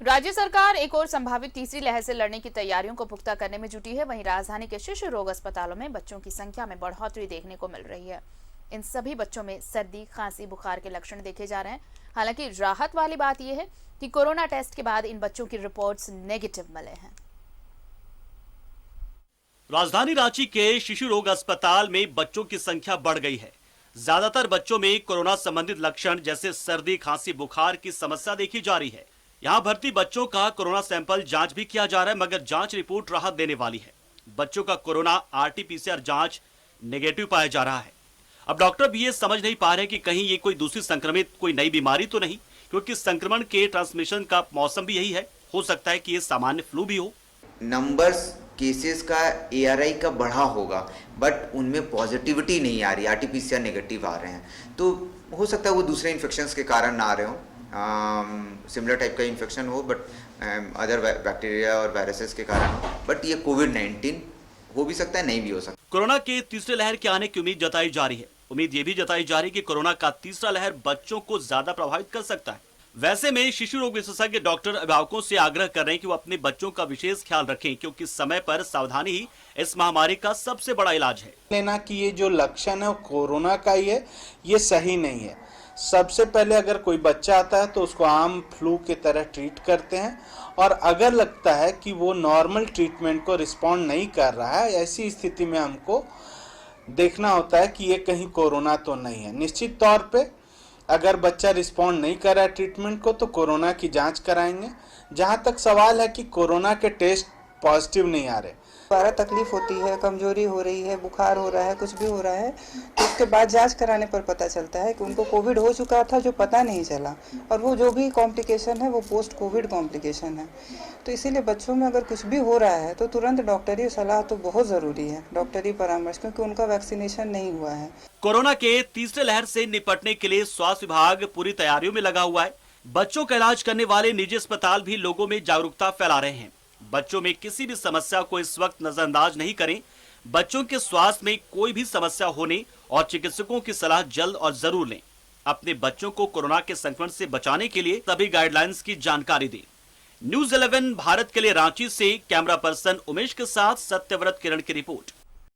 राज्य सरकार एक और संभावित तीसरी लहर से लड़ने की तैयारियों को पुख्ता करने में जुटी है। वहीं राजधानी के शिशु रोग अस्पतालों में बच्चों की संख्या में बढ़ोतरी देखने को मिल रही है। इन सभी बच्चों में सर्दी, खांसी, बुखार के लक्षण देखे जा रहे हैं। हालांकि राहत वाली बात यह है कि कोरोना टेस्ट के बाद इन बच्चों की रिपोर्ट्स नेगेटिव मिले हैं। राजधानी रांची के शिशु रोग अस्पताल में बच्चों की संख्या बढ़ गई है। ज्यादातर बच्चों में कोरोना संबंधित लक्षण जैसे सर्दी, खांसी, बुखार की समस्या देखी जा रही है। यहाँ भर्ती बच्चों का कोरोना सैंपल जांच भी किया जा रहा है, मगर जांच रिपोर्ट राहत देने वाली है। बच्चों का कोरोना आरटी-पीसीआर जांच नेगेटिव पाया जा रहा है। अब डॉक्टर भी ये समझ नहीं पा रहे कि कहीं ये कोई दूसरी संक्रमित कोई नई बीमारी तो नहीं, क्योंकि संक्रमण के ट्रांसमिशन का मौसम भी यही है। हो सकता है कि ये सामान्य फ्लू भी हो। नंबर्स केसेस का ARI का बढ़ा होगा, बट उनमें पॉजिटिविटी नहीं आ रही, आरटी-पीसीआर नेगेटिव आ रहे हैं। तो हो सकता है वो दूसरे इन्फेक्शंस के कारण ना आ रहे हो, सिमिलर टाइप का इन्फेक्शन हो, बट अदर बैक्टीरिया और वायरसेस के कारण हो। बट ये कोविड-19 हो भी सकता है, नहीं भी हो सकता। कोरोना के तीसरे लहर के आने की उम्मीद जताई जा रही है। उम्मीद ये भी जताई जा रही है कि कोरोना का तीसरा लहर बच्चों को ज्यादा प्रभावित कर सकता है। वैसे में शिशु रोग विशेषज्ञ डॉक्टर अभिभावकों से आग्रह कर रहे हैं कि वो अपने बच्चों का विशेष ख्याल रखें, क्योंकि समय पर सावधानी ही इस महामारी का सबसे बड़ा इलाज है। लेना कि ये जो लक्षण है कोरोना का ही है, ये सही नहीं है। सबसे पहले अगर कोई बच्चा आता है तो उसको आम फ्लू की तरह ट्रीट करते हैं, और अगर लगता है कि वो नॉर्मल ट्रीटमेंट को रिस्पॉन्ड नहीं कर रहा है, ऐसी स्थिति में हमको देखना होता है कि ये कहीं कोरोना तो नहीं है। निश्चित तौर पे अगर बच्चा रिस्पॉन्ड नहीं कर रहा है ट्रीटमेंट को, तो कोरोना की जांच कराएंगे। जहाँ तक सवाल है कि कोरोना के टेस्ट पॉजिटिव नहीं आ रहे, दोबारा तकलीफ होती है, कमजोरी हो रही है, बुखार हो रहा है, कुछ भी हो रहा है, तो उसके बाद जांच कराने पर पता चलता है कि उनको कोविड हो चुका था, जो पता नहीं चला, और वो जो भी कॉम्प्लिकेशन है वो पोस्ट कोविड कॉम्प्लिकेशन है। तो इसीलिए बच्चों में अगर कुछ भी हो रहा है तो तुरंत डॉक्टरी सलाह तो बहुत ज़रूरी है, डॉक्टरी परामर्श, क्योंकि उनका वैक्सीनेशन नहीं हुआ है। कोरोना के तीसरे लहर से निपटने के लिए स्वास्थ्य विभाग पूरी तैयारियों में लगा हुआ है। बच्चों का इलाज करने वाले निजी अस्पताल भी लोगों में जागरूकता फैला रहे हैं। बच्चों में किसी भी समस्या को इस वक्त नजरअंदाज नहीं करें। बच्चों के स्वास्थ्य में कोई भी समस्या होने और चिकित्सकों की सलाह जल्द और जरूर लें। अपने बच्चों को कोरोना के संक्रमण से बचाने के लिए सभी गाइडलाइंस की जानकारी दें। न्यूज़ 11 भारत के लिए रांची से कैमरा पर्सन उमेश के साथ सत्यव्रत किरण की रिपोर्ट।